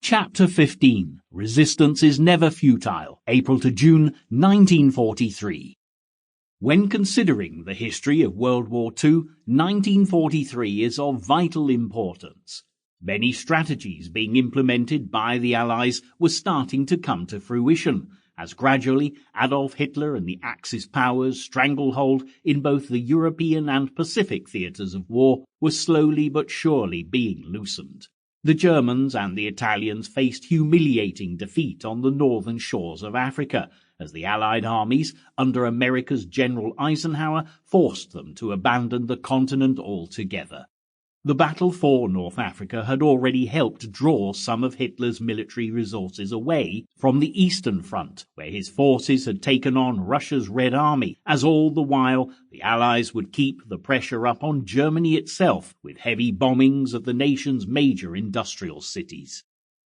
Chapter 15. Resistance is Never Futile, April to June 1943. When considering the history of World War II, 1943 is of vital importance. Many strategies being implemented by the Allies were starting to come to fruition, as gradually Adolf Hitler and the Axis powers' stranglehold in both the European and Pacific theatres of war were slowly but surely being loosened. The Germans and the Italians faced humiliating defeat on the northern shores of Africa, as the Allied armies, under America's General Eisenhower, forced them to abandon the continent altogether. The battle for North Africa had already helped draw some of Hitler's military resources away from the Eastern Front, where his forces had taken on Russia's Red Army, as all the while the Allies would keep the pressure up on Germany itself with heavy bombings of the nation's major industrial cities.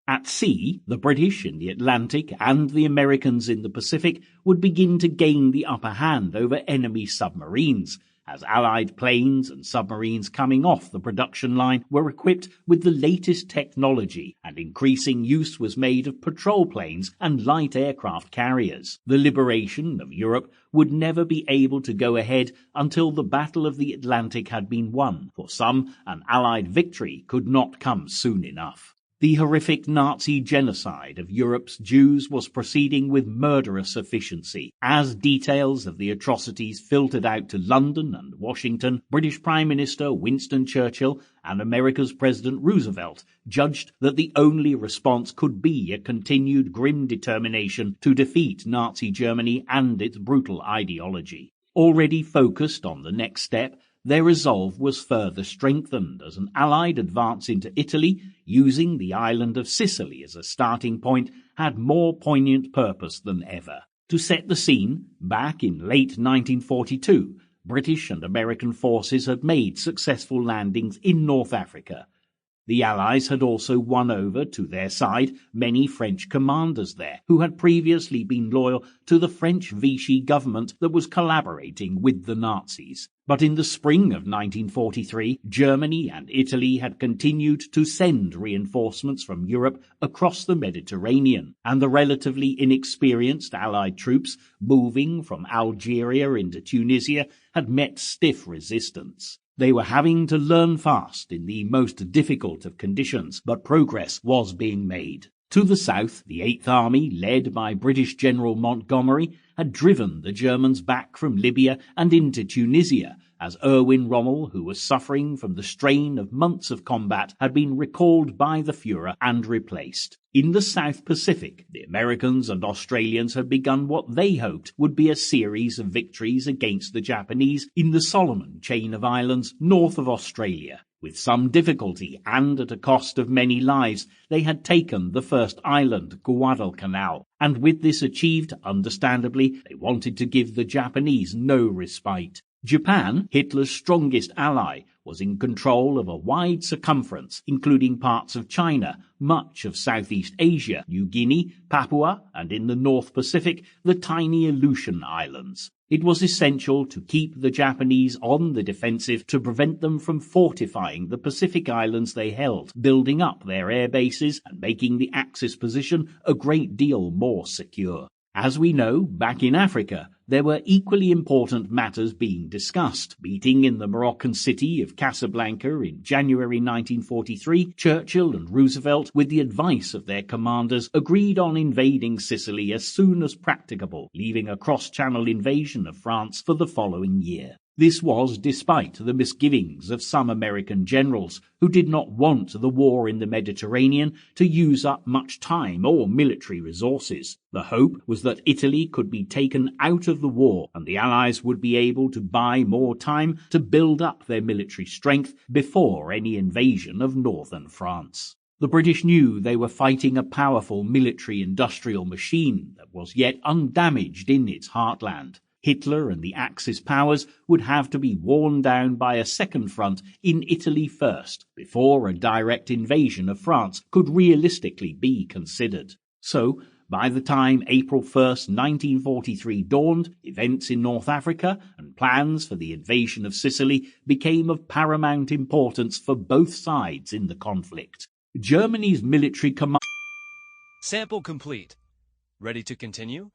At sea, the British in the Atlantic and the Americans in the Pacific would begin to gain the upper hand over enemy submarines, as Allied planes and submarines coming off the production line were equipped with the latest technology, and increasing use was made of patrol planes and light aircraft carriers. The liberation of Europe would never be able to go ahead until the Battle of the Atlantic had been won. For some, an Allied victory could not come soon enough. The horrific Nazi genocide of Europe's Jews was proceeding with murderous efficiency. As details of the atrocities filtered out to London and Washington, British Prime Minister Winston Churchill and America's President Roosevelt judged that the only response could be a continued grim determination to defeat Nazi Germany and its brutal ideology. Already focused on the next step, their resolve was further strengthened as an Allied advance into Italy, using the island of Sicily as a starting point, had more poignant purpose than ever. To set the scene, back in late 1942, British and American forces had made successful landings in North Africa. The Allies had also won over to their side many French commanders there, who had previously been loyal to the French Vichy government that was collaborating with the Nazis. But in the spring of 1943, Germany and Italy had continued to send reinforcements from Europe across the Mediterranean, and the relatively inexperienced Allied troops moving from Algeria into Tunisia had met stiff resistance. They were having to learn fast in the most difficult of conditions, but progress was being made. To the south, the Eighth Army, led by British General Montgomery, had driven the Germans back from Libya and into Tunisia, as Erwin Rommel, who was suffering from the strain of months of combat, had been recalled by the Führer and replaced. In the South Pacific, the Americans and Australians had begun what they hoped would be a series of victories against the Japanese in the Solomon chain of islands north of Australia. With some difficulty and at a cost of many lives, they had taken the first island, Guadalcanal, and with this achieved, understandably, they wanted to give the Japanese no respite. Japan, Hitler's strongest ally, was in control of a wide circumference, including parts of China, much of Southeast Asia, New Guinea, Papua, and in the North Pacific, the tiny Aleutian Islands. It was essential to keep the Japanese on the defensive to prevent them from fortifying the Pacific islands they held, building up their air bases and making the Axis position a great deal more secure. As we know, back in Africa, there were equally important matters being discussed. Meeting in the Moroccan city of Casablanca in January 1943, Churchill and Roosevelt, with the advice of their commanders, agreed on invading Sicily as soon as practicable, leaving a cross-channel invasion of France for the following year. This was despite the misgivings of some American generals, who did not want the war in the Mediterranean to use up much time or military resources. The hope was that Italy could be taken out of the war, and the Allies would be able to buy more time to build up their military strength before any invasion of northern France. The British knew they were fighting a powerful military-industrial machine that was yet undamaged in its heartland. Hitler and the Axis powers would have to be worn down by a second front in Italy first, before a direct invasion of France could realistically be considered. So, by the time April 1st, 1943 dawned, events in North Africa and plans for the invasion of Sicily became of paramount importance for both sides in the conflict. Germany's military command Sample complete. Ready to continue?